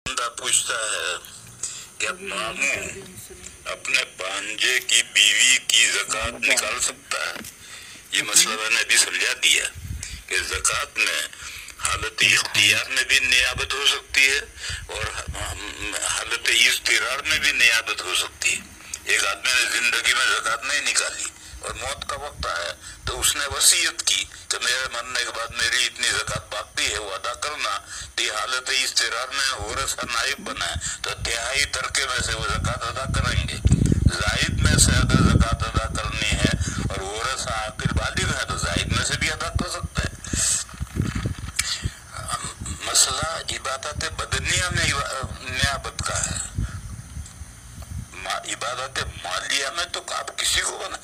بندہ پوچھتا ہے کہ ماموں اپنے بھانجے کی بیوی کی زکوٰۃ نکال سکتا ہے؟ یہ مسئلہ میں نے ابھی سمجھا دیا کہ زکوٰۃ میں حالت اختیار میں بھی نیابت ہو سکتی ہے اور حالت اضطرار میں بھی نیابت ہو سکتی ہے۔ ایک آدمی نے زندگی میں زکوٰۃ نہیں نکالی اور موت کا وقت آیا تو اس نے وصیت کی کہ میرے مرنے کے بعد میری اتنی زکوٰۃ باقی ہے وہ ادا کرنا، تو حالت اضطرار میں ورثہ نائب بنا ہے تو تہائی ترکے میں سے وہ زکوٰۃ ادا کریں گے۔ زائد میں سے اگر زکوٰۃ ادا کرنی ہے اور ورثہ عاقل بالغ ہے تو زائد میں سے بھی ادا کر سکتا ہے۔ مسئلہ عبادت بدنیہ میں نیابت کا ہے، عبادت مالیہ میں تو آپ کسی کو بنا،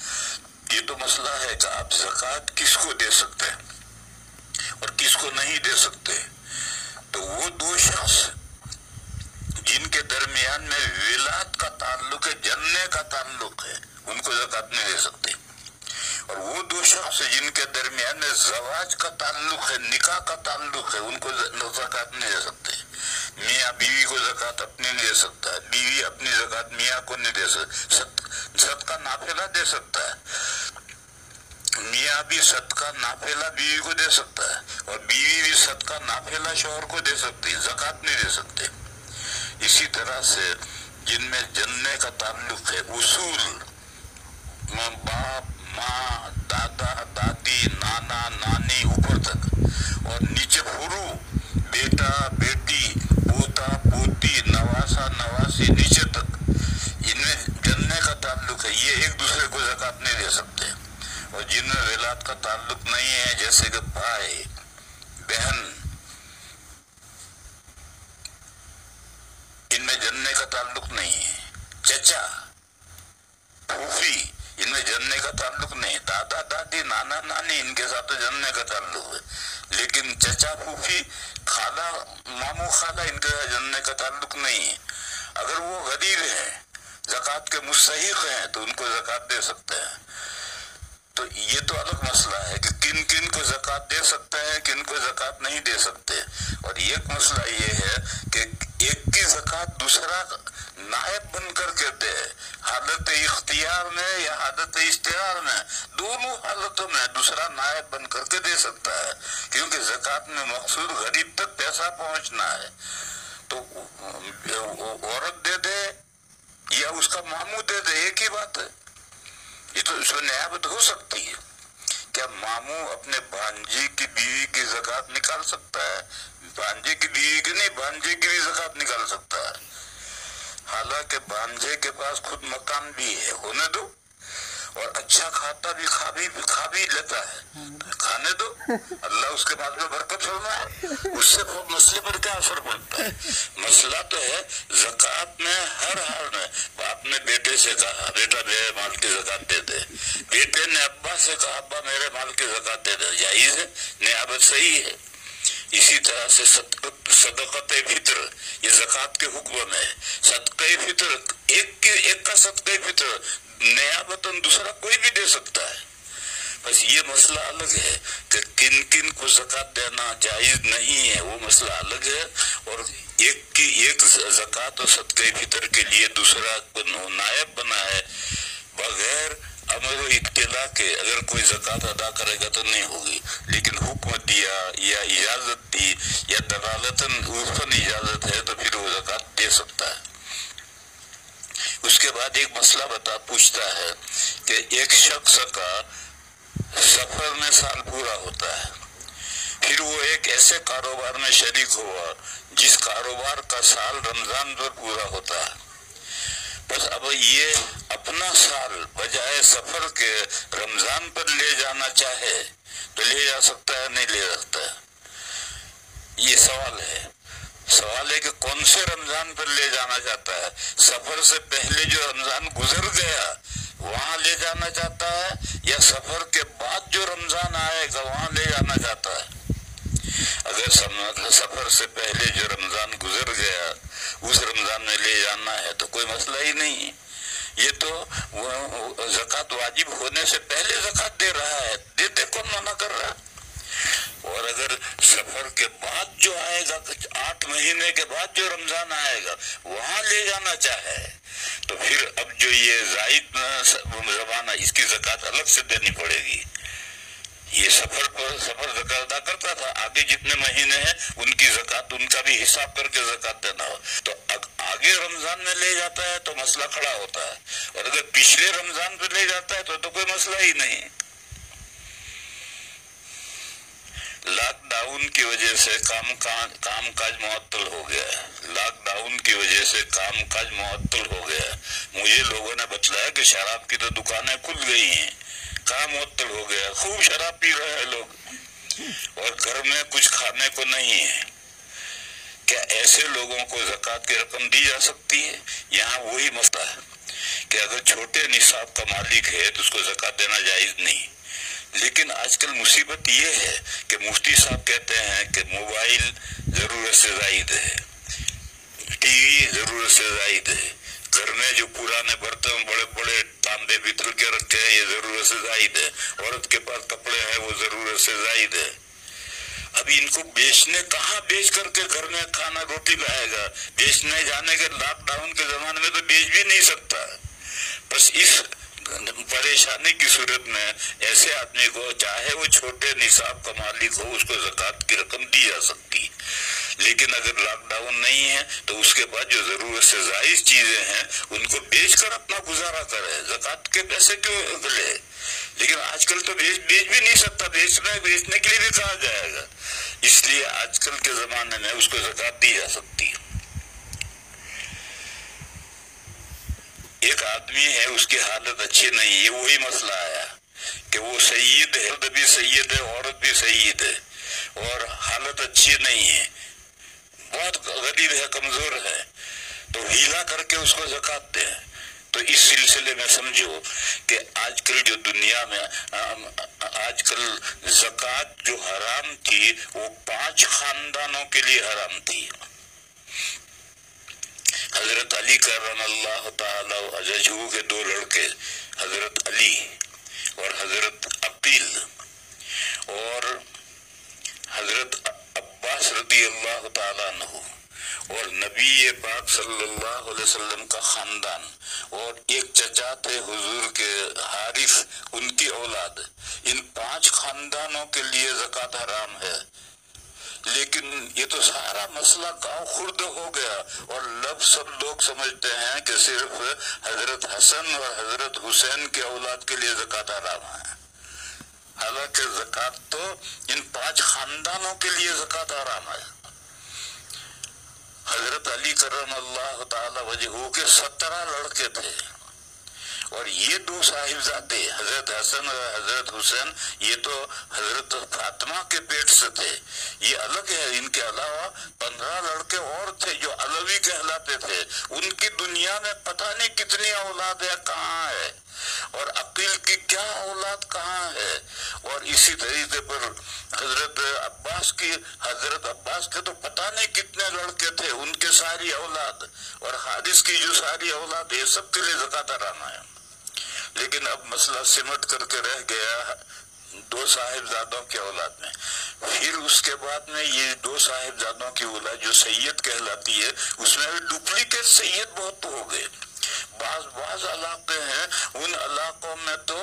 یہ تو مسئلہ ہے کہ آپ زکوٰۃ کس کو دے سکتے ہیں اور کس کو نہیں دے سکتے۔ تو وہ دو شخص جن کے درمیان میں ولادت کا تعلق ہے، جننے کا تعلق ہے، ان کو زکوٰۃ نہیں دے سکتے، اور وہ دو شخص جن کے درمیان میں زواج کا تعلق ہے، نکاح کا تعلق ہے، ان کو زکوٰۃ نہیں دے سکتے۔ میاں بیوی کو زکوٰۃ اپنی نہیں دے سکتا ہے، بیوی اپنی زکوٰۃ میاں کو نہیں دے سکتا، صدقہ نافلہ دے سکتا ہے، میاں بھی صدقہ نافلہ بیوی کو دے سکتا ہے اور بیوی بھی صدقہ نافلہ شوہر کو دے سکتی ہے، زکوٰۃ نہیں دے سکتے۔ اسی طرح سے جن میں جننے کا تعلق ہے، اصول باپ ماں دادا دادی نانا نانی اوپر تک، اور نیچے فروع بیٹا بیٹی پوتا پوتی نواسا نواسی نیچے تک، ان میں جننے کا تعلق ہے، یہ ایک دوسرے کو زکوٰۃ نہیں دے سکتے۔ اور جن میں ولادت کا تعلق نہیں ہے جیسے کہ بھائی بہن، ان میں جننے کا تعلق نہیں ہے، چچا پھوپھی ان میں جننے کا تعلق نہیں، دادا دادی نانا نانی ان کے ساتھ تو جننے کا تعلق ہے، لیکن چچا پھوپھی خالہ ماموں خالہ ان کے ساتھ جننے کا تعلق نہیں ہے۔ اگر وہ غریب ہیں زکوٰۃ کے مستحق ہیں تو ان کو زکوٰۃ دے سکتے ہیں۔ تو یہ تو الگ مسئلہ ہے کہ کن کن کو زکوٰۃ دے سکتے ہیں، کن کو زکوٰۃ نہیں دے سکتے، اور ایک مسئلہ یہ ہے کہ ایک کی زکوٰۃ دوسرا نائب بن کر کے دے، حالت اختیار میں یا حالت اضطرار میں، دونوں حالتوں میں دوسرا نائب بن کر کے دے سکتا ہے، کیونکہ زکوٰۃ میں مقصود غریب تک پیسہ پہنچنا ہے۔ تو عورت دے دے یا اس کا ماموں دے دے، ایک ہی بات ہے، یہ تو اس میں نیابت ہو سکتی ہے۔ کیا ماموں اپنے بھانجے کی بیوی کی زکوٰۃ نکال سکتا ہے؟ بھانجے کی بیوی کی نہیں، بھانجے کی بھی زکوٰۃ نکال سکتا ہے، حالانکہ بھانجے کے پاس خود مکان بھی ہے، ہونے دو، اور اچھا کھاتا بھی کھا بھی لیتا ہے، کھانے دو، اللہ اس کے بعد میں برکت فرمائے، اس سے مسئلے پر کیا اثر پڑتا ہے؟ مسئلہ تو ہے زکوٰۃ میں ہر حال میں، باپ نے بیٹے سے کہا بیٹا میرے مال کی زکوٰۃ دے دے، بیٹے نے ابا سے کہا ابا میرے مال کی زکوٰۃ دے دے، جائز ہے، نیابت صحیح ہے۔ اسی طرح سے صدقۃ فطر یہ زکوٰۃ کے حکم میں، صدقہ فطر ایک کا صدقہ فطر نیابتاً دوسرا کوئی بھی دے سکتا ہے، بس یہ مسئلہ الگ ہے کہ کن کن کو زکوٰۃ دینا جائز نہیں ہے، وہ مسئلہ الگ ہے، اور ایک زکوٰۃ اور صدقہ فطر کے لیے دوسرا نائب بنا ہے، بغیر امر و اطلاع کے اگر کوئی زکوٰۃ ادا کرے گا تو نہیں ہوگی، لیکن حکم دیا یا اجازت دی یا دلالتاً عرفاً اجازت ہے تو پھر وہ زکوٰۃ دے سکتا ہے۔ اس کے بعد ایک مسئلہ پوچھتا ہے کہ ایک شخص کا سفر میں سال پورا ہوتا ہے، پھر وہ ایک ایسے کاروبار میں شریک ہوا جس کاروبار کا سال رمضان پر پورا ہوتا ہے، بس اب یہ اپنا سال بجائے سفر کے رمضان پر لے جانا چاہے تو لے جا سکتا ہے نہیں لے سکتا ہے؟ یہ سوال ہے کہ کون سے رمضان پر لے جانا چاہتا ہے، سفر سے پہلے جو رمضان گزر گیا وہاں لے جانا چاہتا ہے یا سفر کے بعد جو رمضان آئے گا وہاں لے جانا چاہتا ہے؟ اگر سفر سے پہلے جو رمضان گزر گیا اس رمضان میں لے جانا ہے تو کوئی مسئلہ ہی نہیں، یہ تو زکوٰۃ واجب ہونے سے پہلے زکوٰۃ دے رہا ہے، دیتے کون منع کر رہا ہے؟ اور اگر سفر کے بعد جو آئے گا 8 مہینے کے بعد جو رمضان آئے گا وہاں لے جانا چاہے تو پھر اب جو یہ زائد زمانہ اس کی زکوٰۃ الگ سے دینی پڑے گی. یہ سفر زکوٰۃ ادا کرتا تھا, آگے جتنے مہینے ہیں ان کی زکوٰۃ ان کا بھی حساب کر کے زکوٰۃ دینا ہو. تو آگے رمضان میں لے جاتا ہے تو مسئلہ کھڑا ہوتا ہے, اور اگر پچھلے رمضان پہ لے جاتا ہے تو کوئی مسئلہ ہی نہیں. لاک ڈاؤن کی وجہ سے کام کاج معطل ہو گیا ہے. لاک ڈاؤن کی وجہ سے کام کاج معطل ہو گیا ہے. مجھے لوگوں نے بتلایا کہ شراب کی تو دکانیں کھل گئی ہیں, کام معطل ہو گیا, خوب شراب پی رہے ہیں لوگ, اور گھر میں کچھ کھانے کو نہیں ہے. کیا ایسے لوگوں کو زکوٰۃ کی رقم دی جا سکتی ہے؟ یہاں وہی مسئلہ ہے کہ اگر چھوٹے نصاب کا مالک ہے تو اس کو زکوٰۃ دینا جائز نہیں. لیکن آج کل مصیبت یہ ہے کہ مفتی صاحب کہتے ہیں کہ موبائل ضرورت سے زائد ہے, ٹی وی ضرورت سے زائد ہے, گھر میں جو پرانے برتن بڑے بڑے تانبے پیتل کے رکھے ہیں یہ ضرورت سے زائد ہے, عورت کے پاس کپڑے ہیں وہ ضرورت سے زائد ہے. اب ان کو بیچنے کہاں بیچ کر کے گھر میں کھانا روٹی لائے گا؟ بیچنے جانے کے لاک ڈاؤن کے زمانے میں تو بیچ بھی نہیں سکتا. بس اس پریشانی کی صورت میں ایسے آدمی کو چاہے وہ چھوٹے نصاب کا مالک ہو اس کو زکوٰۃ کی رقم دی جا سکتی. لیکن اگر لاک ڈاؤن نہیں ہے تو اس کے بعد جو ضرورت سے زائد چیزیں ہیں ان کو بیچ کر اپنا گزارا کرے, زکوٰۃ کے پیسے کیوں لے؟ لیکن آج کل تو بیچ بھی نہیں سکتا, بیچنے کے لیے بھی کہا جائے گا. اس لیے آج کل کے زمانے میں اس کو زکوٰۃ دی جا سکتی ہے. ایک آدمی ہے اس کی حالت اچھی نہیں ہے, وہی مسئلہ آیا کہ وہ سید ہے, مرد بھی سید ہے عورت بھی سید ہے, اور حالت اچھی نہیں ہے, بہت غریب ہے, کمزور ہے, تو ہیلا کر کے اس کو زکوٰۃ دے. تو اس سلسلے میں سمجھو کہ آج کل جو دنیا میں آج کل زکوٰۃ جو حرام تھی وہ 5 خاندانوں کے لیے حرام تھی. حضرت علی کرم اللہ تعالی وجہہ کے 2 لڑکے حضرت علی اور حضرت عقیل اور حضرت عباس رضی اللہ تعالیٰ عنہ اور نبی پاک صلی اللہ علیہ وسلم کا خاندان اور ایک چچا تھے حضور کے حارث ان کی اولاد, ان 5 خاندانوں کے لیے زکوٰۃ حرام ہے. لیکن یہ تو سارا مسئلہ گاؤں خرد ہو گیا اور سب لوگ سمجھتے ہیں کہ صرف حضرت حسن اور حضرت حسین کے اولاد کے لیے زکوٰۃ حرام ہے. حالانکہ زکوٰۃ تو ان 5 خاندانوں کے لیے زکوٰۃ حرام ہے. حضرت علی کرم اللہ تعالی وجہہ کے 17 لڑکے تھے, اور یہ 2 صاحبزادے حضرت حسن اور حضرت حسین یہ تو حضرت فاطمہ کے پیٹ سے تھے, یہ الگ ہے. ان کے علاوہ 15 لڑکے اور تھے جو علوی کہلاتے تھے, ان کی دنیا میں پتہ نہیں کتنی اولاد ہے, کہاں ہے, اور عقیل کی کیا اولاد کہاں ہے. اور اسی طریقے پر حضرت عباس کے تو پتہ نہیں کتنے لڑکے تھے, ان کے ساری اولاد, اور حارث کی جو ساری اولاد یہ سب کے لیے زکوٰۃ حرام ہے. لیکن اب مسئلہ سمٹ کر کے رہ گیا 2 صاحبزادوں کے اولاد میں. پھر اس کے بعد میں یہ 2 صاحبزادوں کی اولاد جو سید کہلاتی ہے اس میں بھی ڈپلیکیٹ سید بہت ہو گئے. بعض علاقے ہیں ان علاقوں میں تو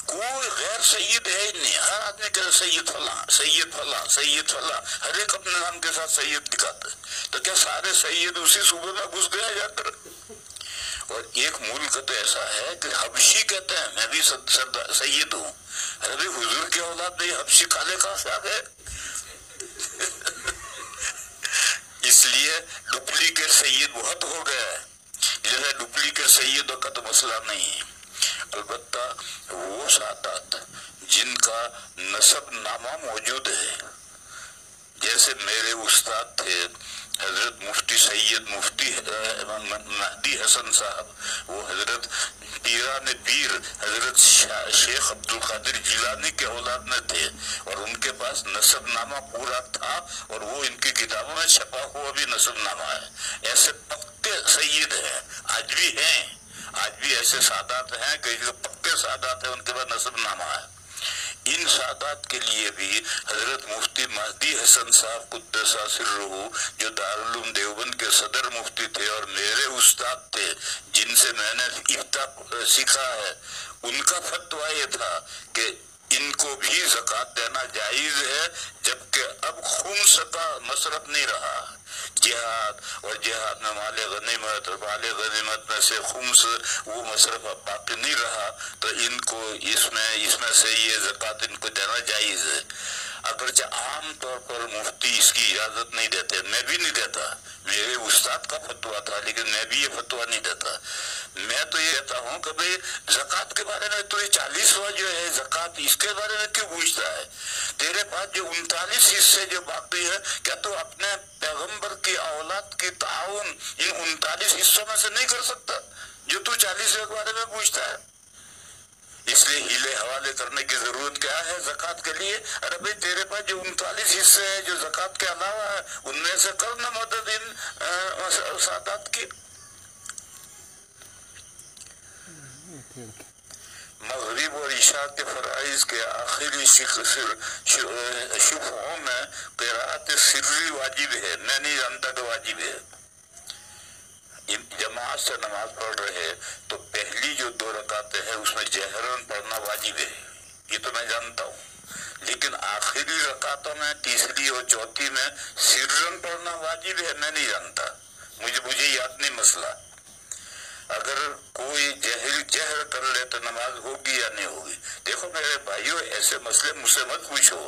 کوئی غیر سید ہے ہی نہیں, ہر آدمی کہتا سید فلاں سید فلاں سید فلاں, ہر ایک اپنے نام کے ساتھ سید دکھاتا ہے. تو کیا سارے سید اسی صوبے میں گھس گئے جا کر؟ اور ایک ملک تو ایسا ہے کہ حبشی کہتے ہیں میں بھی سید ہوں. ارے حضور کی اولاد میں حبشی کالے کہاں سے آ گئے؟ اس لیے ڈپلیکیٹ سید بہت ہو گیا ہے. جیسے ڈپلیکیٹ سیدوں کا تو مسئلہ نہیں ہے, البتہ وہ سادات جن کا نسب نامہ موجود ہے, جیسے میرے استاد تھے حضرت مفتی سید مفتی مہدی حسن صاحب, وہ حضرت پیران پیر حضرت شیخ عبد القادر جیلانی کے اولاد میں تھے, اور ان کے پاس نسب نامہ پورا تھا, اور وہ ان کی کتابوں میں چھپا ہوا بھی نسب نامہ ہے. ایسے پکے سید ہیں, آج بھی ہیں, آج بھی ایسے سادات ہیں کہ جو پکے سادات ہیں ان کے پاس نسب نامہ ہے. ان سادات کے لیے بھی حضرت مفتی مہدی حسن صاحب قدس سرہ جو دارالعلوم دیوبند کے صدر مفتی تھے اور میرے استاد تھے جن سے میں نے افتاء سیکھا ہے، ان کا فتویٰ یہ تھا کہ ان کو بھی زکوٰۃ دینا جائز ہے، جبکہ اب خمس کا مصرف نہیں رہا۔ جہاد اور جہاد میں مال غنیمت اور مال غنیمت میں سے خمس وہ مصرف اب باقی نہیں رہا، تو ان کو اس میں سے یہ زکوٰۃ ان کو دینا جائز ہے۔ اگرچہ عام طور پر مفتی اس کی اجازت نہیں دیتے، میں بھی نہیں دیتا، میرے استاد کا فتویٰ تھا، لیکن میں بھی یہ فتویٰ نہیں دیتا۔ میں تو یہ کہتا ہوں کہ بھئی زکوٰۃ کے بارے میں تو یہ 40واں جو ہے زکوٰۃ، اس کے بارے میں کیوں پوچھتا ہے؟ تیرے پاس جو 39 حصے جو باقی ہے، کیا تو اپنے پیغمبر کی اولاد کی تعاون ان 39 حصوں میں سے نہیں کر سکتا جو تو 40 کے بارے میں پوچھتا ہے؟ اس لیے ہیلے حوالے کرنے کی ضرورت کیا ہے زکوٰۃ کے لیے؟ ارے بھئی تیرے پاس جو 39 حصے ہیں جو زکوٰۃ کے علاوہ ہے، ان میں سے کرنا مدد ان سادات کی۔ مغرب اور عشاء کے فرائض کے آخری شفعوں میں قراءت سری واجب ہے، میں نہیں جانتا کہ واجب ہے۔ جماعت سے نماز پڑھ رہے تو پہلی جو 2 رکعتیں ہیں اس میں جہرن پڑھنا واجب ہے، یہ تو میں جانتا ہوں، لیکن آخری رکعتوں میں تیسری اور چوتھی میں سرن پڑھنا واجب ہے، میں نہیں جانتا، مجھے یاد نہیں مسئلہ۔ اگر کوئی جہر کر لے تو نماز ہوگی یا نہیں ہوگی؟ دیکھو میرے بھائیو، ایسے مسئلے مجھ سے مت پوچھو،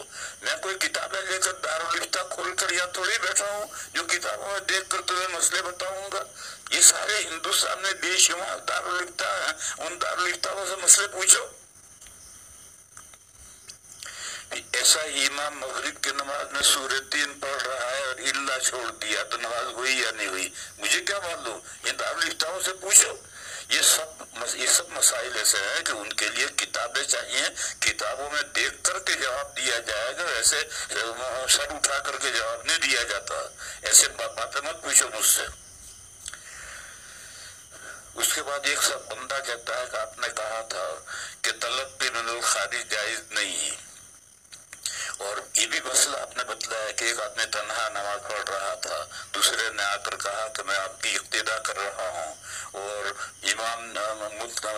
میں کوئی کتابیں لے کر دارالافتاء کھول کر یا تھوڑی بیٹھا ہوں جو کتابوں میں دیکھ کر تمہیں مسئلے بتاؤں گا۔ یہ سارے ہندوستان میں بے شمار دارالافتاء ہیں، ان دارالافتاءوں سے مسئلے پوچھو۔ ایسا ہی امام مغرب کی نماز میں سورہ 3 پڑھ رہا ہے اور اللہ چھوڑ دیا تو نماز ہوئی یا نہیں ہوئی؟ مجھے کیا معلوم، یہ دارالافتاءوں سے پوچھو۔ یہ سب مسائل ایسے ہیں کہ ان کے لیے کتابیں چاہیے، کتابوں میں دیکھ کر کے جواب دیا جائے گا، ایسے سر اٹھا کر کے جواب نہیں دیا جاتا، ایسے باتیں مت پوچھو مجھ سے۔ اس کے بعد ایک سب بندہ کہتا ہے کہ آپ نے کہا تھا کہ تلقی من الخارج جائز نہیں ہے، اور یہ بھی مسئلہ آپ نے بتلایا کہ ایک آدمی تنہا نماز پڑھ رہا تھا، دوسرے نے آ کر کہا کہ میں آپ کی اقتدا کر رہا ہوں، اور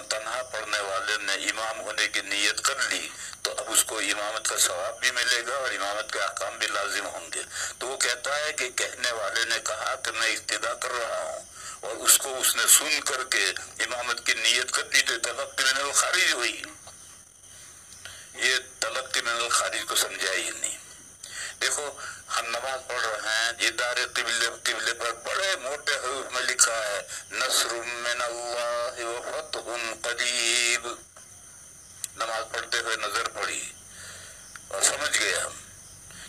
تنہا پڑھنے والے نے امام ہونے کی نیت کر لی تو اب اس کو امامت کا ثواب بھی ملے گا اور امامت کے احکام بھی لازم ہوں گے۔ تو وہ کہتا ہے کہ کہنے والے نے کہا کہ میں اقتدا کر رہا ہوں اور اس نے سن کر کے امامت کی نیت کر لی تو تلقی من الخارج ہوئی۔ یہ تلقی من الخارج کو سمجھا ہی نہیں۔ دیکھو ہم نماز پڑھ رہے ہیں، جدار قبلے پر بڑے موٹے حروف میں لکھا ہے نصر من اللہ و فتح قریب، نماز پڑھتے ہوئے نظر پڑی اور سمجھ گئے ہم،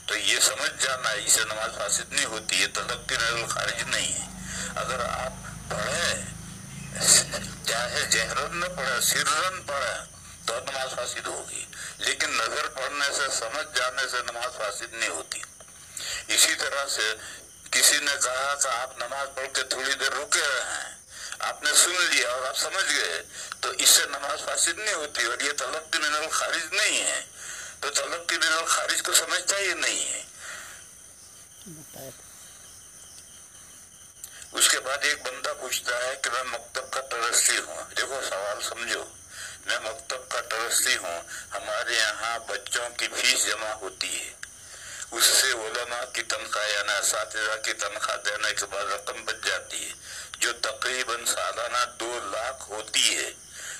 تو یہ سمجھ جانا اسے نماز فاسد نہیں ہوتی، یہ تلقی من الخارج نہیں ہے۔ اگر آپ پڑھیں چاہے جہرن نہ پڑھیں سرن پڑھیں تو نماز فاسد ہوگی، لیکن نظر پڑھنے سے سمجھ جانے سے نماز فاسد نہیں ہوتی۔ اسی طرح سے کسی نے کہا کہ آپ نماز پڑھ کے تھوڑی دیر رکے ہیں، آپ نے سن لیا اور آپ سمجھ گئے تو اس سے نماز فاسد نہیں ہوتی، اور یہ تلقی من الخارج نہیں ہے، تو تلقی من الخارج کو سمجھتا ہی نہیں ہے۔ اس کے بعد ایک بندہ پوچھتا ہے کہ میں مکتب کا ٹرسٹی ہوں۔ دیکھو سوال سمجھو، میں مکتب کا ٹرسٹی ہوں، ہمارے یہاں بچوں کی فیس جمع ہوتی ہے، اس سے علماء کی تنخواہ یعنی اساتذہ کی تنخواہ دینے کے بعد رقم بچ جاتی ہے جو تقریباً سالانہ 2 لاکھ ہوتی ہے،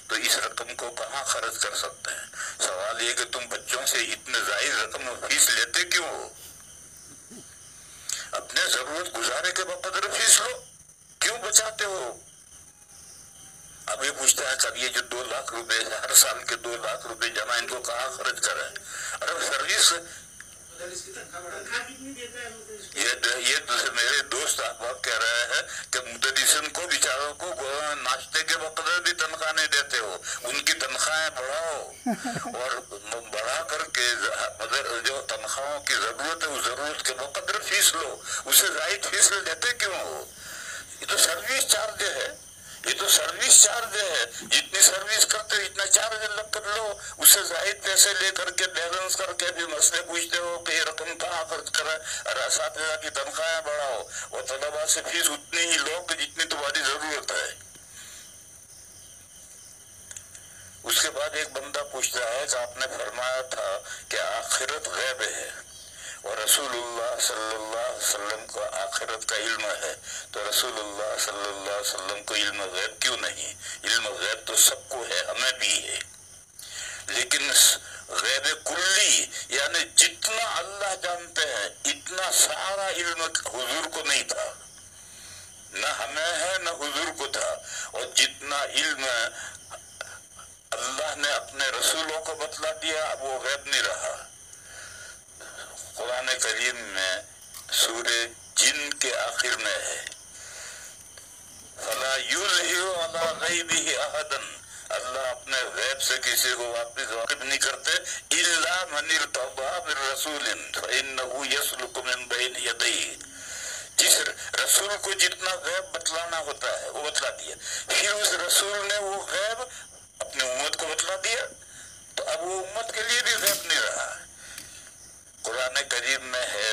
تو اس رقم کو کہاں خرچ کر سکتے ہیں؟ سوال یہ کہ تم بچوں سے اتنے زائد رقم فیس لیتے کیوں ہو؟ اپنے ضرورت گزارے کے بقدر فیس لو، کیوں بچاتے ہو؟ اب یہ پوچھتا ہے کہ یہ جو 2 لاکھ روپے ہر سال کے 2 لاکھ روپے جمع ان کو کہاں خرچ کریں؟ ارے سروس یہ میرے دوست احباب کہہ رہے ہیں کہ مدرسین کو بیچاروں کو ناشتے کے بقدر بھی تنخواہ نہیں دیتے ہو، ان کی تنخواہیں بڑھاؤ اور بڑھا کر کے جو تنخواہوں کی ضرورت ہے اس ضرورت کے بقدر فیس لو، اسے زائد فیس لیتے کیوں ہو؟ یہ تو سروس چارج ہے، یہ تو تو سروس چارج ہے، جتنی سروس کرتے اتنا چارج الگ کر لو، اس سے زائد پیسے لے کر کے بیلنس کر کے بھی مسئلے پوچھتے ہو کہ یہ رقم کہاں خرچ کرے، اور اساتذہ کی تنخواہیں بڑھاؤ اور طلباء سے فیس اتنی ہی لو کہ جتنی تمہاری ضرورت ہے۔ اس کے بعد ایک بندہ پوچھتا ہے کہ آپ نے فرمایا تھا کہ آخرت غیب ہے اور رسول اللہ صلی اللہ علیہ وسلم کو آخرت کا علم ہے، تو رسول اللہ صلی اللہ علیہ وسلم کو علم غیب کیوں نہیں؟ علم غیب تو سب کو ہے، ہمیں بھی ہے، لیکن غیب کلی یعنی جتنا اللہ جانتے ہیں اتنا سارا علم حضور کو نہیں تھا، نہ ہمیں ہے نہ حضور کو تھا، اور جتنا علم اللہ نے اپنے رسولوں کو بتلا دیا اب وہ غیب نہیں رہا۔ قرآن کریم میں سورہ جن کے آخر میں ہے فَلَا يُظْهِرُ عَلَىٰ غَيْبِهِ أَحَدًا، اللہ اپنے غیب سے کسی کو واقف نہیں کرتے، إِلَّا مَنِ ارْتَضَىٰ مِن رَّسُولٍ فَإِنَّهُ يَسْلُكُ مِن بَيْنِ يَدَيْهِ، جس رسول کو جتنا غیب بتلانا ہوتا ہے وہ بتلا دیا، پھر اس رسول نے وہ غیب اپنی امت کو بتلا دیا، تو اب وہ امت کے لیے بھی غیب نہیں رہا۔ قرآن کریم میں ہے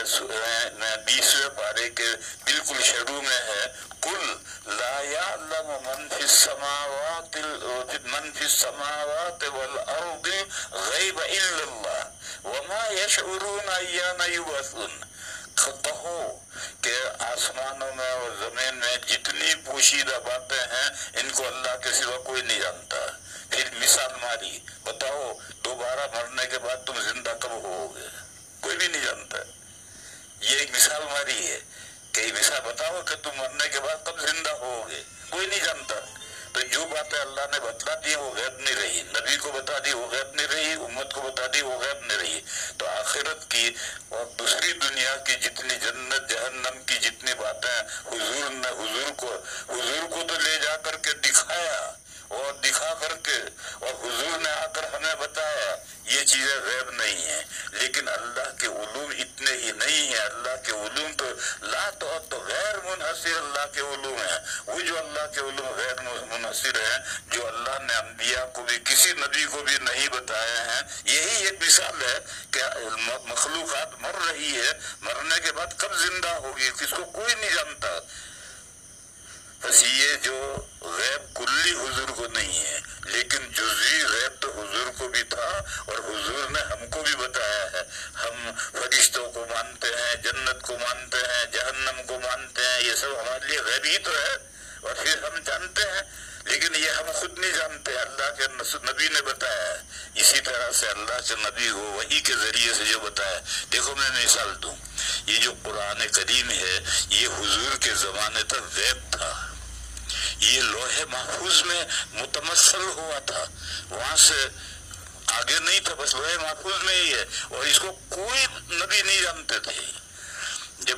20ویں پارے کے بالکل شروع میں ہے قُلْ لَا يَعْلَمُ مَنْ فِي السَّمَاوَاتِ وَالْأَرْضِ غَيْبَ إِلَّا اللَّهُ وَمَا يَشْعُرُونَ أَيَّانَ يُبْعَثُونَ، کہو کہ آسمانوں میں اور زمین میں جتنی پوشیدہ باتیں ہیں ان کو اللہ کے سوا کوئی نہیں جانتا۔ پھر مثال ماری، بتاؤ دوبارہ مرنے کے بعد تم زندہ کب ہوگے؟ کوئی بھی نہیں جانتا۔ یہ ایک مثال ماری ہے کہ مثال بتاؤ کہ تم مرنے کے بعد کب زندہ ہوگے، کوئی نہیں جانتا۔ تو جو باتیں اللہ نے بتلا دی وہ غیب نہیں رہی، نبی کو بتا دی وہ غیب نہیں رہی، امت کو بتا دی وہ غیب نہیں رہی۔ تو آخرت کی اور دوسری دنیا کی جتنی جنت جہنم کی جتنی باتیں حضور کو تو لے جا کر کے دکھایا اور دکھا کر کے اور حضور نے آ کر ہمیں بتایا، یہ چیزیں غیب نہیں ہیں، لیکن اللہ کے علوم اتنے ہی نہیں ہیں۔ اللہ کے علوم تو تو غیر منحصر اللہ کے علوم ہیں، وہ جو اللہ کے علوم غیر منحصر ہیں جو اللہ نے انبیاء کو بھی کسی نبی کو بھی نہیں بتائے ہیں۔ یہی ایک مثال ہے کہ مخلوقات مر رہی ہے، مرنے کے بعد کب زندہ ہوگی کس کو کوئی نہیں جانتا۔ بس یہ جو غیب کلی حضور کو نہیں ہے، لیکن جزوی غیب تو حضور کو بھی تھا اور حضور نے ہم کو بھی بتایا ہے۔ ہم فرشتوں کو مانتے ہیں، جنت کو مانتے ہیں، جہنم کو مانتے ہیں، یہ سب ہمارے لیے غیب ہی تو ہے، اور پھر ہم جانتے ہیں، لیکن یہ ہم خود نہیں جانتے، اللہ کے نبی نے بتایا ہے۔ اسی طرح سے اللہ کے نبی کو وحی کے ذریعے سے جو بتایا، دیکھو میں مثال دوں، یہ جو قرآن کریم ہے یہ حضور کے زمانے تک غیب تھا، یہ لوح محفوظ میں متمثل ہوا تھا، وہاں سے آگے نہیں تھا، بس لوح محفوظ میں ہی ہے، اور اس کو کوئی نبی نہیں جانتے تھے۔ جب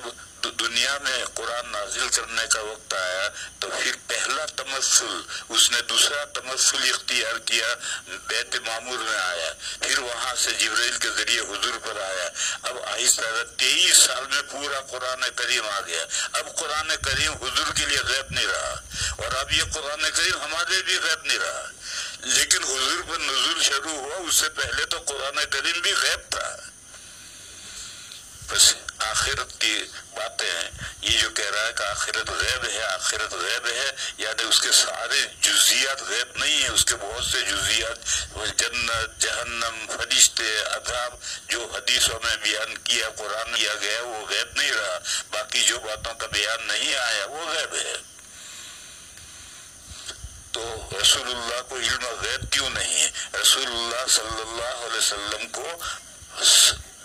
دنیا میں قرآن نازل کرنے کا وقت آیا تو پھر پہلا تمثل اس نے دوسرا تمثل اختیار کیا، بیت معمور میں آیا، پھر وہاں سے جبرائیل کے ذریعے حضور پر آیا، اب آہستہ 23 سال میں پورا قرآن کریم آ گیا۔ اب قرآن کریم حضور کے لیے غیب نہیں رہا، اور اب یہ قرآن کریم ہمارے بھی غیب نہیں رہا، لیکن حضور پر نزول شروع ہوا، اس سے پہلے تو قرآن کریم بھی غیب تھا۔ بس آخرت کی باتیں ہیں، یہ جو کہہ رہا ہے کہ آخرت غیب ہے، آخرت غیب ہے، یعنی اس کے سارے جزیات غیب نہیں ہیں، اس کے بہت سے جزیات، جنت، جہنم، فرشتے، عذاب، جو حدیثوں میں بیان کیا، قرآن کیا گیا وہ غیب نہیں رہا، باقی جو باتوں کا بیان نہیں آیا وہ غیب ہے۔ تو رسول اللہ کو علم غیب کیوں نہیں ہے؟ رسول اللہ صلی اللہ علیہ وسلم کو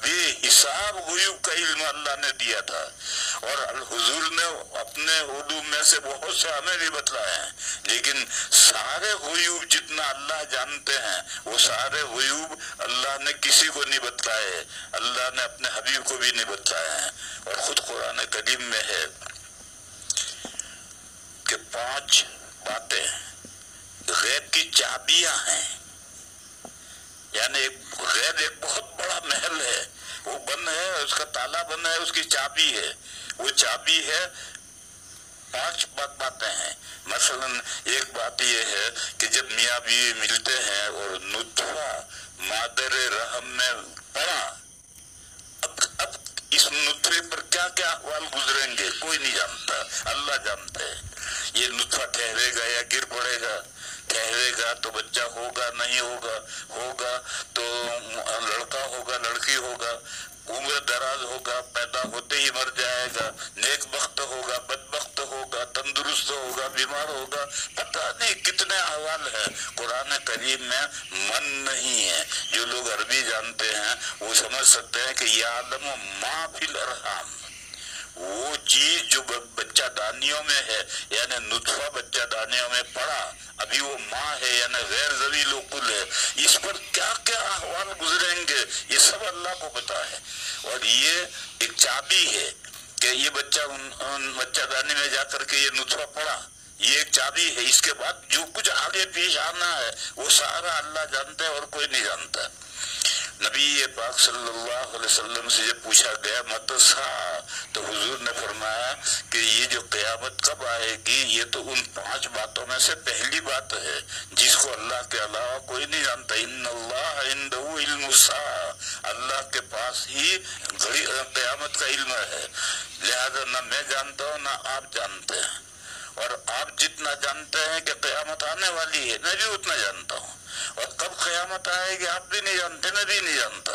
بے حساب غیوب کا علم اللہ نے دیا تھا، اور حضور نے اپنے علوم میں سے بہت سے ہمیں بھی بتلائے ہیں، لیکن سارے غیوب جتنا اللہ جانتے ہیں وہ سارے غیوب اللہ نے کسی کو نہیں بتلائے، اللہ نے اپنے حبیب کو بھی نہیں بتلائے ہیں۔ اور خود قرآن کریم میں ہے کہ 5 باتیں غیب کی چابیاں ہیں، یعنی غیب ایک بہت بڑا محل ہے، وہ بند ہے، اس کا تالا بند ہے، اس کی چابی ہے، وہ چابی ہے 5 باتیں ہیں۔ مثلاً ایک بات یہ ہے کہ جب میاں بیوی ملتے ہیں اور نطفہ مادر رحم میں پڑا، اب اس نطفے پر کیا کیا احوال گزریں گے کوئی نہیں جانتا، اللہ جانتا ہے۔ یہ نطفہ ٹھہرے گا یا گر پڑے گا، ٹھہرے گا تو بچہ ہوگا نہیں ہوگا، ہوگا تو لڑکا ہوگا لڑکی ہوگا، عمر دراز ہوگا، پیدا ہوتے ہی مر جائے گا، نیک بخت ہوگا بدبخت ہوگا، تندرست ہوگا بیمار ہوگا، پتہ نہیں کتنے احوال ہیں۔ قرآن کریم میں من نہیں ہے۔ جو لوگ عربی جانتے ہیں وہ سمجھ سکتے ہیں کہ یعلم ما فی الارحام، وہ چیز جو بچہ دانیوں میں ہے، یعنی نطفہ بچہ دانیوں میں پڑا، ابھی وہ ماں ہے یعنی غیر ذویل العقل ہے، اس پر کیا کیا احوال گزریں گے یہ سب اللہ کو پتا ہے۔ اور یہ ایک چابی ہے کہ یہ بچہ دانے میں جا کر کے یہ نطفہ پڑا، یہ ایک چابی ہے۔ اس کے بعد جو کچھ آگے پیش آنا ہے وہ سارا اللہ جانتا ہے اور کوئی نہیں جانتا۔ نبی پاک صلی اللہ علیہ وسلم سے جب پوچھا گیا متى الساعة، تو حضور نے فرمایا کہ یہ جو قیامت کب آئے گی یہ تو ان 5 باتوں میں سے پہلی بات ہے جس کو اللہ کے علاوہ کوئی نہیں جانتا۔ ان اللہ عنده علم الساعة، اللہ کے پاس ہی قیامت کا علم ہے، لہذا نہ میں جانتا ہوں نہ آپ جانتے ہیں، اور آپ جتنا جانتے ہیں کہ قیامت آنے والی ہے میں بھی اتنا جانتا ہوں، اور کب قیامت آئے گی آپ بھی نہیں جانتے میں بھی نہیں جانتا۔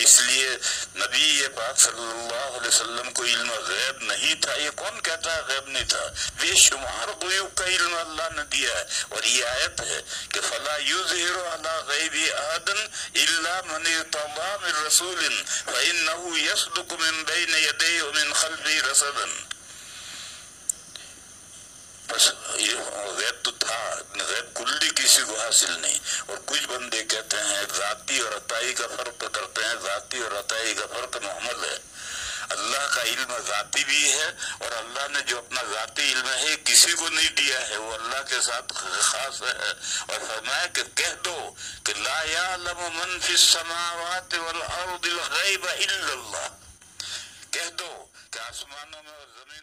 اس لیے نبی پاک صلی اللہ علیہ وسلم کو علم غیب نہیں تھا۔ یہ کون کہتا ہے غیب نہیں تھا؟ بے شمار غیوب کا علم اللہ نے دیا ہے، اور یہ آیت ہے کہ فَلَا يُظْهِرُ عَلَى غَيْبِ أَحَدًا إِلَّا مَنِ ارْتَضَىٰ مِن رَّسُولٍ فَإِنَّهُ يَسْلُكُ مِن بَيْنِ يَدَيْهِ وَمِن خَلْفِهِ رَصَدًا۔ بس یہ غیب تو تھا، غیب کلی کسی کو حاصل نہیں۔ اور کچھ بندے کہتے ہیں ذاتی اور عطائی کا فرق کرتے ہیں، ذاتی اور عطائی کا فرق محمل ہے۔ اللہ کا علم ذاتی بھی ہے، اور اللہ نے جو اپنا ذاتی علم ہے کسی کو نہیں دیا ہے، وہ اللہ کے ساتھ خاص ہے۔ اور فرمایا کہ کہہ دو کہ لا یعلم من فی السماوات والارض الغیب الا اللہ، کہہ دو کہ آسمانوں میں اور زمین